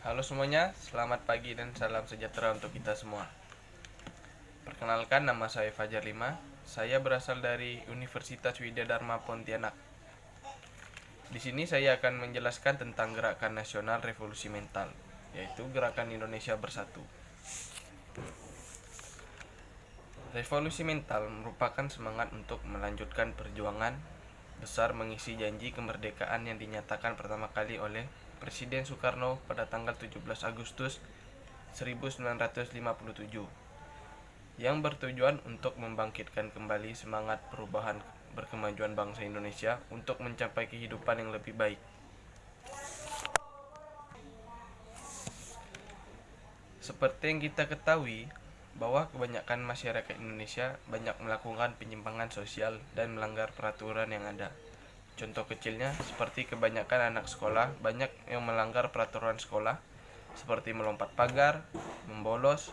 Halo semuanya, selamat pagi dan salam sejahtera untuk kita semua. Perkenalkan, nama saya Fajar Lima. Saya berasal dari Universitas Widya Dharma Pontianak. Di sini saya akan menjelaskan tentang gerakan nasional revolusi mental, yaitu Gerakan Indonesia Bersatu. Revolusi mental merupakan semangat untuk melanjutkan perjuangan besar mengisi janji kemerdekaan yang dinyatakan pertama kali oleh Presiden Soekarno pada tanggal 17 Agustus 1957 yang bertujuan untuk membangkitkan kembali semangat perubahan berkemajuan bangsa Indonesia untuk mencapai kehidupan yang lebih baik. Seperti yang kita ketahui, bahwa kebanyakan masyarakat Indonesia banyak melakukan penyimpangan sosial dan melanggar peraturan yang ada. Contoh kecilnya seperti kebanyakan anak sekolah banyak yang melanggar peraturan sekolah seperti melompat pagar, membolos,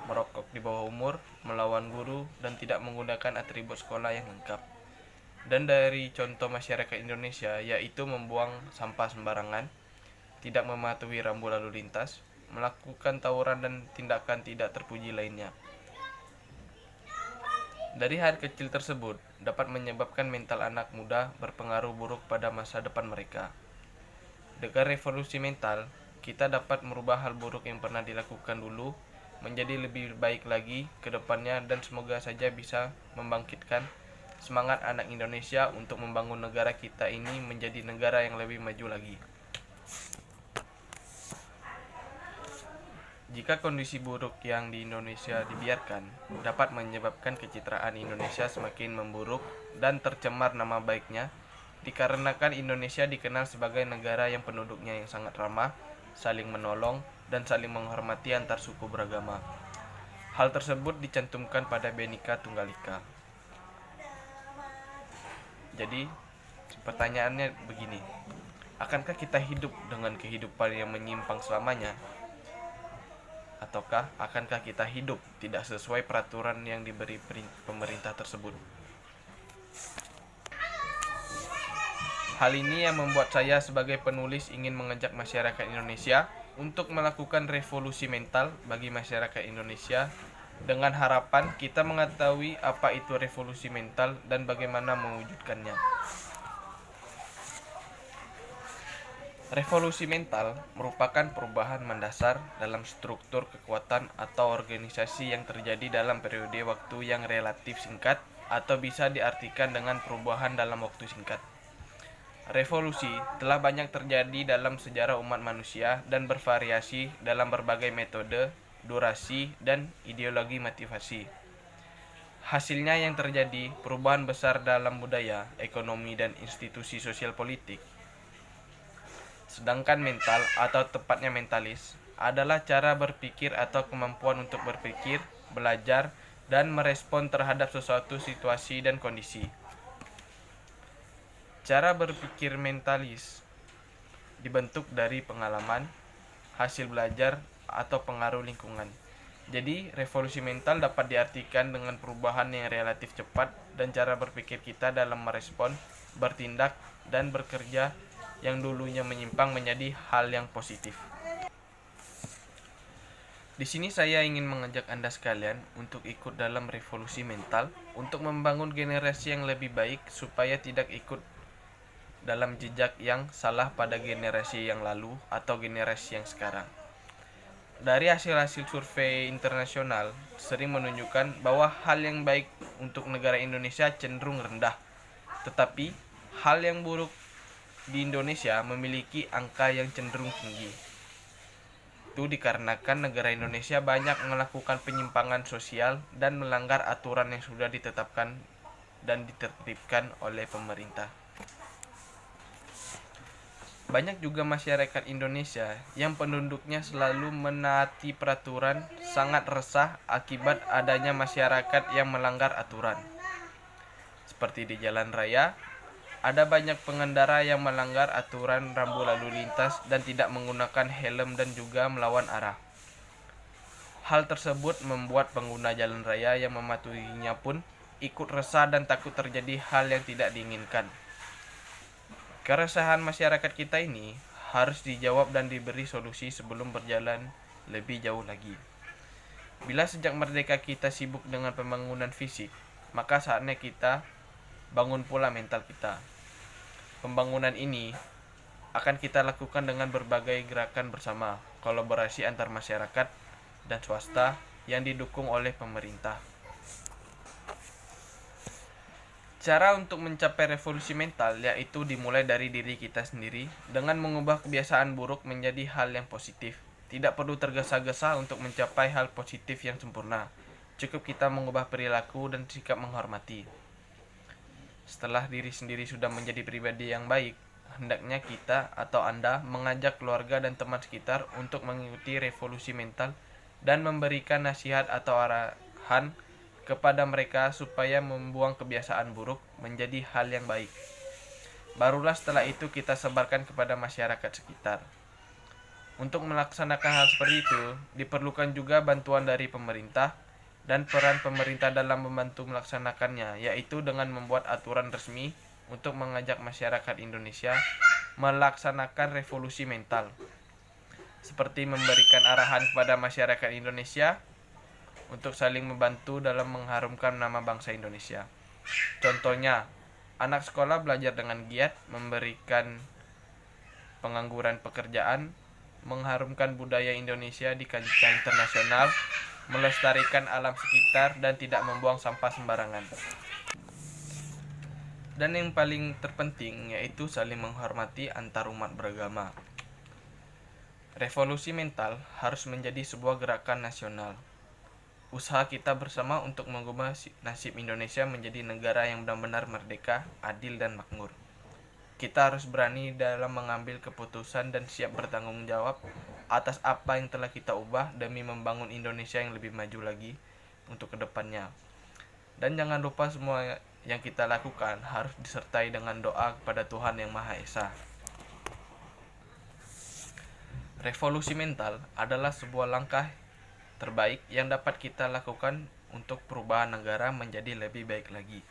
merokok di bawah umur, melawan guru, dan tidak menggunakan atribut sekolah yang lengkap. Dan dari contoh masyarakat Indonesia yaitu membuang sampah sembarangan, tidak mematuhi rambu lalu lintas, melakukan tawuran dan tindakan tidak terpuji lainnya. Dari hal kecil tersebut dapat menyebabkan mental anak muda berpengaruh buruk pada masa depan mereka. Dengan revolusi mental, kita dapat merubah hal buruk yang pernah dilakukan dulu menjadi lebih baik lagi ke depannya, dan semoga saja bisa membangkitkan semangat anak Indonesia untuk membangun negara kita ini menjadi negara yang lebih maju lagi. Jika kondisi buruk yang di Indonesia dibiarkan, dapat menyebabkan kecitraan Indonesia semakin memburuk dan tercemar nama baiknya, dikarenakan Indonesia dikenal sebagai negara yang penduduknya yang sangat ramah, saling menolong, dan saling menghormati antar suku beragama. Hal tersebut dicantumkan pada Bhinneka Tunggal Ika. Jadi, pertanyaannya begini, akankah kita hidup dengan kehidupan yang menyimpang selamanya? Ataukah akankah kita hidup tidak sesuai peraturan yang diberi pemerintah tersebut? Hal ini yang membuat saya sebagai penulis ingin mengajak masyarakat Indonesia untuk melakukan revolusi mental bagi masyarakat Indonesia, dengan harapan kita mengetahui apa itu revolusi mental dan bagaimana mewujudkannya. Revolusi mental merupakan perubahan mendasar dalam struktur kekuatan atau organisasi yang terjadi dalam periode waktu yang relatif singkat, atau bisa diartikan dengan perubahan dalam waktu singkat. Revolusi telah banyak terjadi dalam sejarah umat manusia dan bervariasi dalam berbagai metode, durasi, dan ideologi motivasi. Hasilnya yang terjadi perubahan besar dalam budaya, ekonomi, dan institusi sosial politik. Sedangkan mental, atau tepatnya mentalis, adalah cara berpikir atau kemampuan untuk berpikir, belajar, dan merespon terhadap sesuatu situasi dan kondisi. Cara berpikir mentalis dibentuk dari pengalaman, hasil belajar, atau pengaruh lingkungan. Jadi, revolusi mental dapat diartikan dengan perubahan yang relatif cepat dan cara berpikir kita dalam merespon, bertindak, dan bekerja yang dulunya menyimpang menjadi hal yang positif. Di sini saya ingin mengajak Anda sekalian untuk ikut dalam revolusi mental untuk membangun generasi yang lebih baik supaya tidak ikut dalam jejak yang salah pada generasi yang lalu atau generasi yang sekarang. Dari hasil-hasil survei internasional sering menunjukkan bahwa hal yang baik untuk negara Indonesia cenderung rendah, tetapi hal yang buruk di Indonesia memiliki angka yang cenderung tinggi. Itu dikarenakan negara Indonesia banyak melakukan penyimpangan sosial dan melanggar aturan yang sudah ditetapkan dan ditertibkan oleh pemerintah. Banyak juga masyarakat Indonesia yang penduduknya selalu menaati peraturan sangat resah akibat adanya masyarakat yang melanggar aturan. Seperti di jalan raya, ada banyak pengendara yang melanggar aturan rambu lalu lintas dan tidak menggunakan helm dan juga melawan arah. Hal tersebut membuat pengguna jalan raya yang mematuhinya pun ikut resah dan takut terjadi hal yang tidak diinginkan. Keresahan masyarakat kita ini harus dijawab dan diberi solusi sebelum berjalan lebih jauh lagi. Bila sejak merdeka kita sibuk dengan pembangunan fisik, maka saatnya kita bangun pula mental kita. Pembangunan ini akan kita lakukan dengan berbagai gerakan bersama, kolaborasi antar masyarakat dan swasta yang didukung oleh pemerintah. Cara untuk mencapai revolusi mental yaitu dimulai dari diri kita sendiri dengan mengubah kebiasaan buruk menjadi hal yang positif. Tidak perlu tergesa-gesa untuk mencapai hal positif yang sempurna. Cukup kita mengubah perilaku dan sikap menghormati. Setelah diri sendiri sudah menjadi pribadi yang baik, hendaknya kita atau Anda mengajak keluarga dan teman sekitar untuk mengikuti revolusi mental dan memberikan nasihat atau arahan kepada mereka supaya membuang kebiasaan buruk menjadi hal yang baik. Barulah setelah itu kita sebarkan kepada masyarakat sekitar. Untuk melaksanakan hal seperti itu, diperlukan juga bantuan dari pemerintah dan peran pemerintah dalam membantu melaksanakannya, yaitu dengan membuat aturan resmi untuk mengajak masyarakat Indonesia melaksanakan revolusi mental, seperti memberikan arahan kepada masyarakat Indonesia untuk saling membantu dalam mengharumkan nama bangsa Indonesia. Contohnya, anak sekolah belajar dengan giat, memberikan pengangguran pekerjaan, mengharumkan budaya Indonesia di kancah internasional, melestarikan alam sekitar, dan tidak membuang sampah sembarangan. Dan yang paling terpenting yaitu saling menghormati antar umat beragama. Revolusi mental harus menjadi sebuah gerakan nasional. Usaha kita bersama untuk mengubah nasib Indonesia menjadi negara yang benar-benar merdeka, adil, dan makmur. Kita harus berani dalam mengambil keputusan dan siap bertanggung jawab atas apa yang telah kita ubah demi membangun Indonesia yang lebih maju lagi untuk kedepannya. Dan jangan lupa semua yang kita lakukan harus disertai dengan doa kepada Tuhan Yang Maha Esa. Revolusi mental adalah sebuah langkah terbaik yang dapat kita lakukan untuk perubahan negara menjadi lebih baik lagi.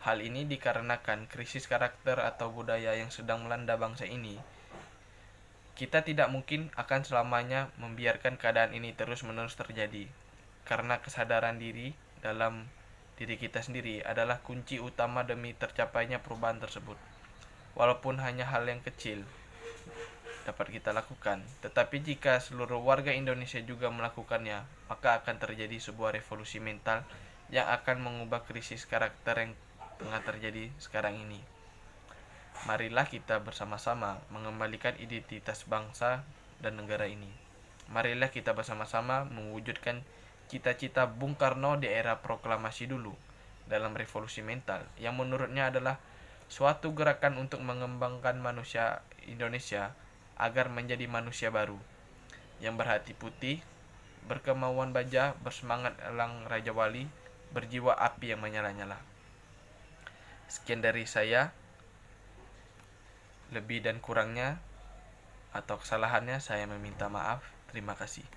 Hal ini dikarenakan krisis karakter atau budaya yang sedang melanda bangsa ini. Kita tidak mungkin akan selamanya membiarkan keadaan ini terus-menerus terjadi, karena kesadaran diri dalam diri kita sendiri adalah kunci utama demi tercapainya perubahan tersebut. Walaupun hanya hal yang kecil dapat kita lakukan, tetapi jika seluruh warga Indonesia juga melakukannya, maka akan terjadi sebuah revolusi mental yang akan mengubah krisis karakter yang tengah terjadi sekarang ini. Marilah kita bersama-sama mengembalikan identitas bangsa dan negara ini. Marilah kita bersama-sama mewujudkan cita-cita Bung Karno di era proklamasi dulu dalam revolusi mental, yang menurutnya adalah suatu gerakan untuk mengembangkan manusia Indonesia agar menjadi manusia baru yang berhati putih, berkemauan baja, bersemangat elang Raja Wali, berjiwa api yang menyala-nyala. Sekian dari saya. Lebih dan kurangnya atau kesalahannya saya meminta maaf. Terima kasih.